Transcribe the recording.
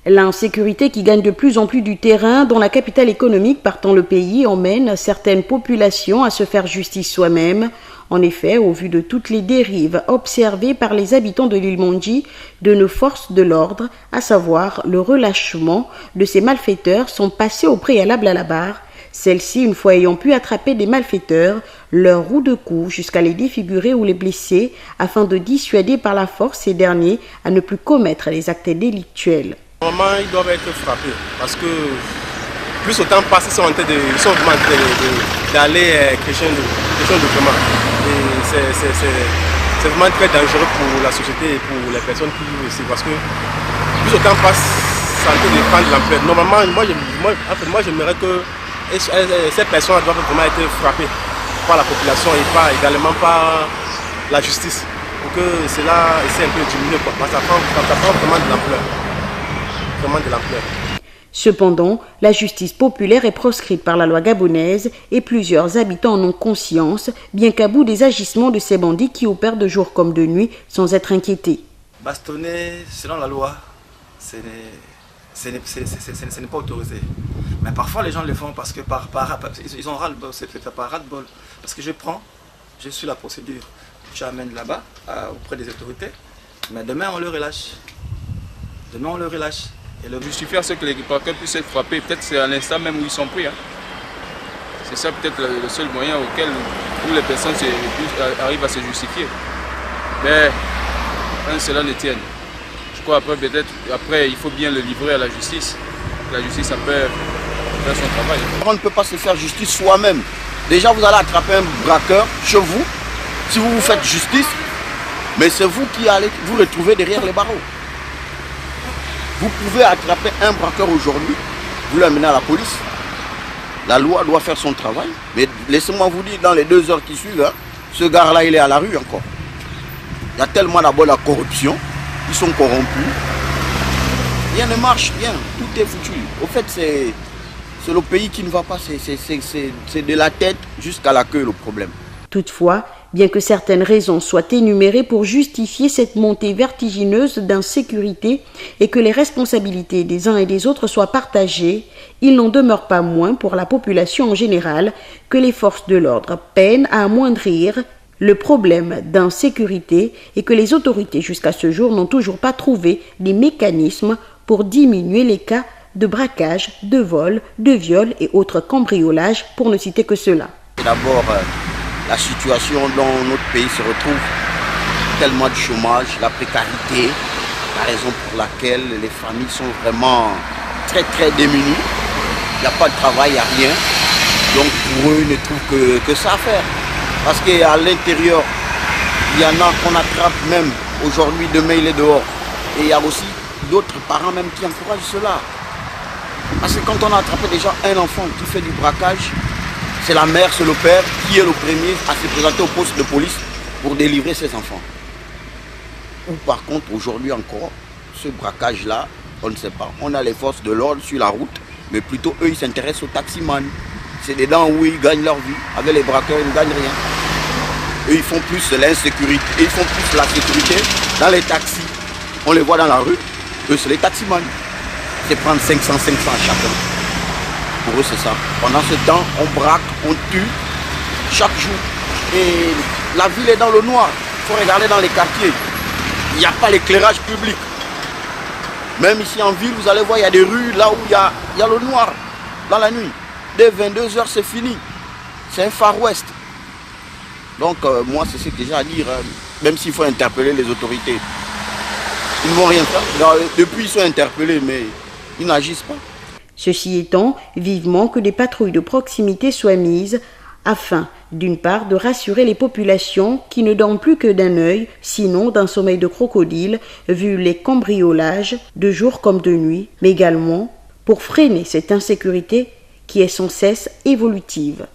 L'insécurité qui gagne de plus en plus du terrain dans la capitale économique partant le pays emmène certaines populations à se faire justice soi-même. En effet, au vu de toutes les dérives observées par les habitants de l'île Mondji, de nos forces de l'ordre, à savoir le relâchement de ces malfaiteurs, sont passées au préalable à la barre. Celles-ci, une fois ayant pu attraper des malfaiteurs, leur roue de coups jusqu'à les défigurer ou les blesser, afin de dissuader par la force ces derniers à ne plus commettre les actes délictuels. Normalement, ils doivent être frappés parce que plus au temps passe, ils sont vraiment d'aller quelque chose de vraiment. Et c'est vraiment très dangereux pour la société et pour les personnes qui vivent ici parce que plus au temps passe, ça en train de prendre l'ampleur. Normalement, moi j'aimerais que ces personnes doivent vraiment être frappées par la population et également par la justice pour que cela essaie un peu de diminuer parce que ça prend vraiment de l'ampleur. Cependant, la justice populaire est proscrite par la loi gabonaise et plusieurs habitants en ont conscience, bien qu'à bout des agissements de ces bandits qui opèrent de jour comme de nuit sans être inquiétés. Bastonner, selon la loi, ce n'est pas autorisé. Mais parfois les gens le font parce que ils ont ras-le-bol, c'est fait par ras-le-bol. Parce que je suis la procédure, je amène là-bas auprès des autorités, mais demain on le relâche. Et le justifier à ce que les braqueurs puissent être frappés, peut-être c'est à l'instant même où ils sont pris. Hein. C'est ça peut-être le seul moyen où les personnes arrivent à se justifier. Mais quand cela ne tienne, je crois après il faut bien le livrer à la justice. La justice a peur de faire son travail. On ne peut pas se faire justice soi-même. Déjà vous allez attraper un braqueur chez vous, si vous vous faites justice, mais c'est vous qui allez vous retrouver derrière les barreaux. Vous pouvez attraper un braqueur aujourd'hui, vous l'amenez à la police. La loi doit faire son travail. Mais laissez-moi vous dire, dans les 2 heures qui suivent, ce gars-là, il est à la rue encore. Il y a tellement d'abord la corruption, ils sont corrompus. Rien ne marche, rien, tout est foutu. Au fait, c'est le pays qui ne va pas, c'est de la tête jusqu'à la queue le problème. Toutefois, bien que certaines raisons soient énumérées pour justifier cette montée vertigineuse d'insécurité et que les responsabilités des uns et des autres soient partagées, il n'en demeure pas moins pour la population en général que les forces de l'ordre peinent à amoindrir le problème d'insécurité et que les autorités jusqu'à ce jour n'ont toujours pas trouvé les mécanismes pour diminuer les cas de braquage, de vol, de viol et autres cambriolages, pour ne citer que cela. D'abord, la situation dont notre pays se retrouve, tellement de chômage, la précarité, la raison pour laquelle les familles sont vraiment très très démunies. Il n'y a pas de travail, il n'y a rien. Donc pour eux, ils ne trouvent que ça à faire. Parce qu'à l'intérieur, il y en a qu'on attrape même aujourd'hui, demain il est dehors. Et il y a aussi d'autres parents même qui encouragent cela. Parce que quand on a attrapé déjà un enfant qui fait du braquage, c'est la mère, c'est le père qui est le premier à se présenter au poste de police pour délivrer ses enfants. Ou par contre, aujourd'hui encore, ce braquage-là, on ne sait pas. On a les forces de l'ordre sur la route, mais plutôt eux, ils s'intéressent aux taximans. C'est dedans où ils gagnent leur vie. Avec les braqueurs, ils ne gagnent rien. Eux, ils font plus l'insécurité, ils font plus la sécurité dans les taxis. On les voit dans la rue, eux, c'est les taximans. C'est prendre 500 à chacun. Pour eux, c'est ça. Pendant ce temps, on braque, on tue chaque jour. Et la ville est dans le noir. Il faut regarder dans les quartiers. Il n'y a pas l'éclairage public. Même ici en ville, vous allez voir, il y a des rues là où il y a le noir dans la nuit. Dès 22h, c'est fini. C'est un Far West. Donc, moi, c'est ce que j'ai à dire. Même s'il faut interpeller les autorités. Ils ne vont rien faire. Depuis, ils sont interpellés, mais ils n'agissent pas. Ceci étant, vivement que des patrouilles de proximité soient mises afin, d'une part, de rassurer les populations qui ne dorment plus que d'un œil, sinon d'un sommeil de crocodile, vu les cambriolages de jour comme de nuit, mais également pour freiner cette insécurité qui est sans cesse évolutive.